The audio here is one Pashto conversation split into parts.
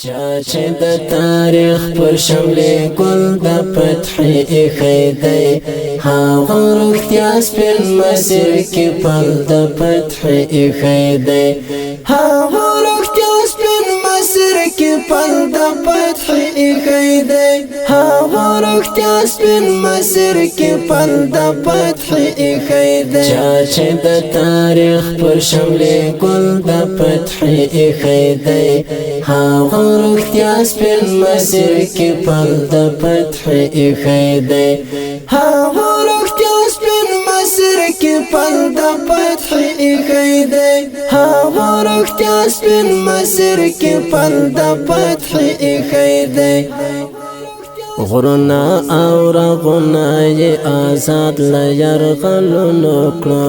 چاچه د تاریخ پر شملې ګل د فتح ایښی دی هغه روغتیا سپین مسیر کې پل د فتح ایښی دی هغه روغتیا سپین مسیر کې پل د فتح ایښی دی هغه روغتیا سپین مسیر کې پل د فتح ایښی دی چاچه د تاریخ پر شملې ګل د فتح ایښی دی هغه روغتیا سپین مسیر کې پل د فتح ایښی دی هغه روغتیا سپین مسیر کې پل د فتح ایښی دی هغه روغتیا سپین مسیر کې پل د فتح ایښی دی غرنا او رغنا یې آزاد لیرغلونو کړو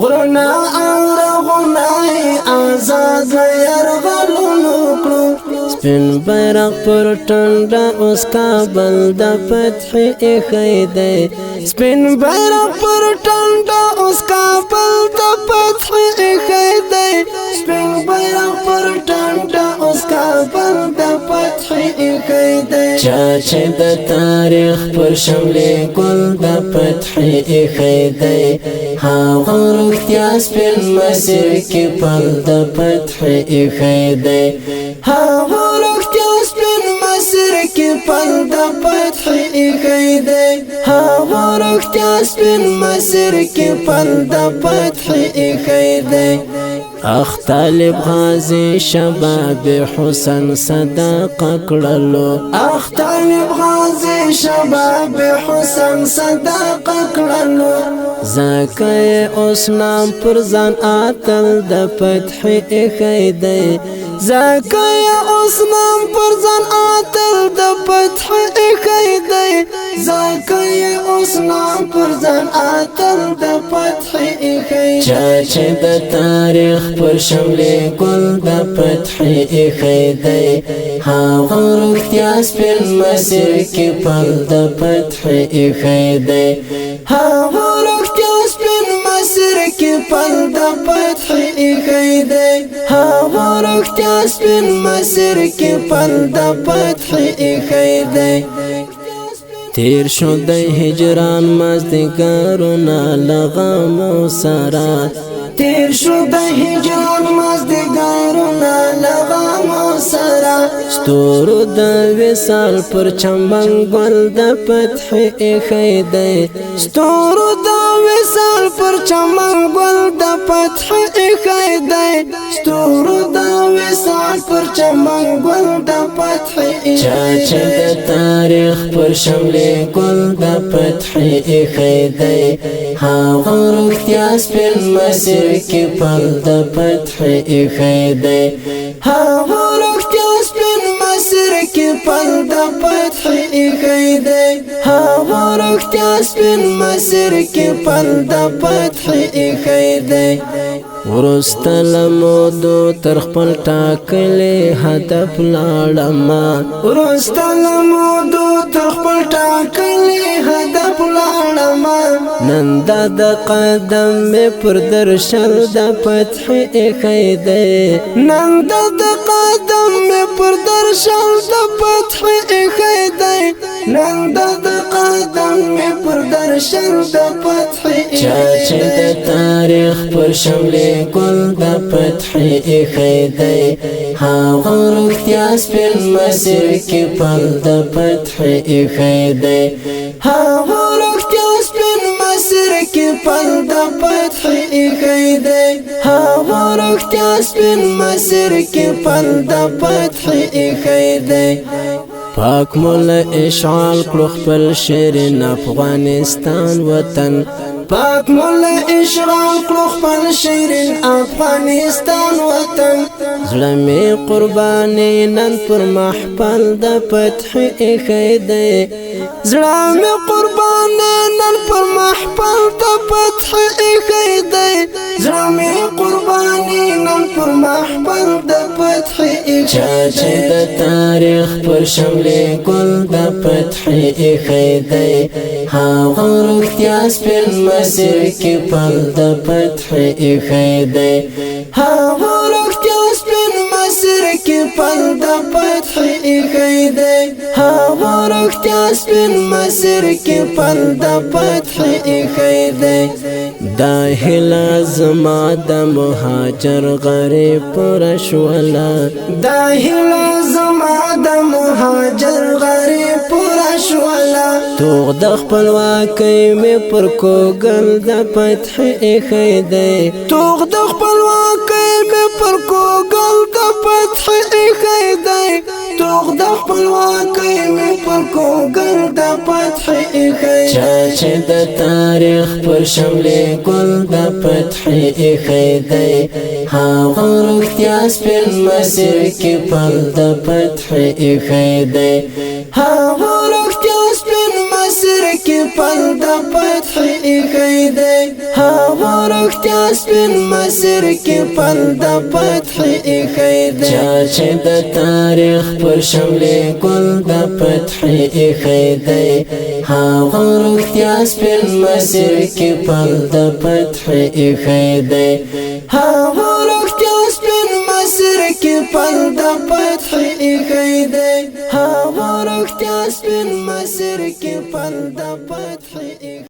غرنا او رغنا یې آزاد لیرغلونو کړو سپین بیرغ پر ټنډه اوس کابل د فتح ایښی دی سپین بیرغ پر ټنډه اوس کابل د فتح ایښی دی سپین بیرغ پر ټنډه اوس کابل د فتح ایښی دی چاچه د تاریخ پر شملې ګل د فتح ایښی دی هغه روغتیا سپین مسیر کې پل د فتح ایښی دی هغه روغتیا سپین مسیر کې پل د فتح ایښی دی هغه روغتیا سپین مسیر کې پل د فتح ایښی دی اخ طالب غازی شباب حسن صداقه کړلو اخ طالب غازی شباب حسن صداقه کړلو زکه اوس نام پر ځان اتل د فتح ایښی دی زکه اوس نام پر ځان اتل د فتح ایښی دی زکه اوس نام پر ځان اتل د فتح ایښی چاچه د تاریخ پر شملې ګل د فتح ایښی دی هغه روغتیا سپین مسیر کې پل د فتح ایښی دی هغه روغتیا سپین مسیر کې پل د فتح ایښی دی هغه روغتیا سپین مسیر کې پل د فتح ایښی دی تیر شو د هجران مازدیګرونه لغمو سره تیر شو د هجران مازدیګرونه لغمو سره ستورو د وصال پر چمن ګل د فتح ایښی دی ستورو د وصال پر چمن ګل د فتح ایښی دی ستورو د وصال پر چمن ګل د فتح ایښی چاچه د تاریخ پر شملې ګل د فتح ایښی دی هغه روغتیا سپین مسیر کې پل د فتح ایښی دی هغه روغتیا سپین مسیر کې پل د فتح ایښی دی هغه روغتیا سپین مسیر کې پل د فتح ایښی دی ورسته لمودو تر خپل ټاکلي هدف لاړم ورسته لمودو تر خپل ټاکلي هدف لاړم نن د قدم مې پر درشل د فتح ایښی دی نن د قدم مې پر درشل د فتح ایښی دی نن د قدم مې پر درشل د فتح ایښی چاچه د تاریخ پر شملې ګل د فتح ایښی دی هغه روغتیا سپین مسیر کې پل د فتح ایښی دی هغه روغتیا سپین مسیر کې پل د فتح ایښی دی هغه روغتیا سپین مسیر کې پل د فتح ایښی دی پاک مولا اشعال کړو خپل شیرین افغانستان وطن پاک مولا اشعال کړو خپل شیرین افغانستان وطن زړه می قرباني نن پر محفل د فتح ایښی دی زړه می قرباني نن پر محفل د فتح ایښی دی زړه می قرباني نن پر محفل د فتح ایښی چاچه د تاریخ پر شملې ګل د فتح ایښی دی هغه روغتیا سپین مسیر کې پل د فتح ایښی دی هغه روغتیا سپین مسیر کې پل د فتح ایښی دی هغه روغتیا سپین مسیر کې پل د فتح ایښی دی دا هیله زما د مهاجر غریب پوره شوله دا هیله زما د مهاجر غریب پوره شوله توغ د خپلواکۍ مې پر کوګل د فتح ایښی دی توغ د خپلواکۍ مې پر کوګل د فتح ایښی دی توغ د خپلواکۍ مې پر کوګل د فتح ایښی چا چې د تاریخ پر شملې ګل د فتح ایښی دی هغه روغتیا سپین مسیر کې پل د فتح ایښی دی هغه روغتیا سپین مسیر کې پل د فتح ایښی دی هغه روغتیا سپین مسیر کې پل د فتح ایښی دی چا چې د تاریخ پر شملې ګل د فتح ایښی دی هغه روغتیا سپین مسیر کې پل د فتح ایښی دی هغه روغتیا سپین مسیر کې پل د فتح ایښی دی هغه روغتیا سپین مسیر کې پل د فتح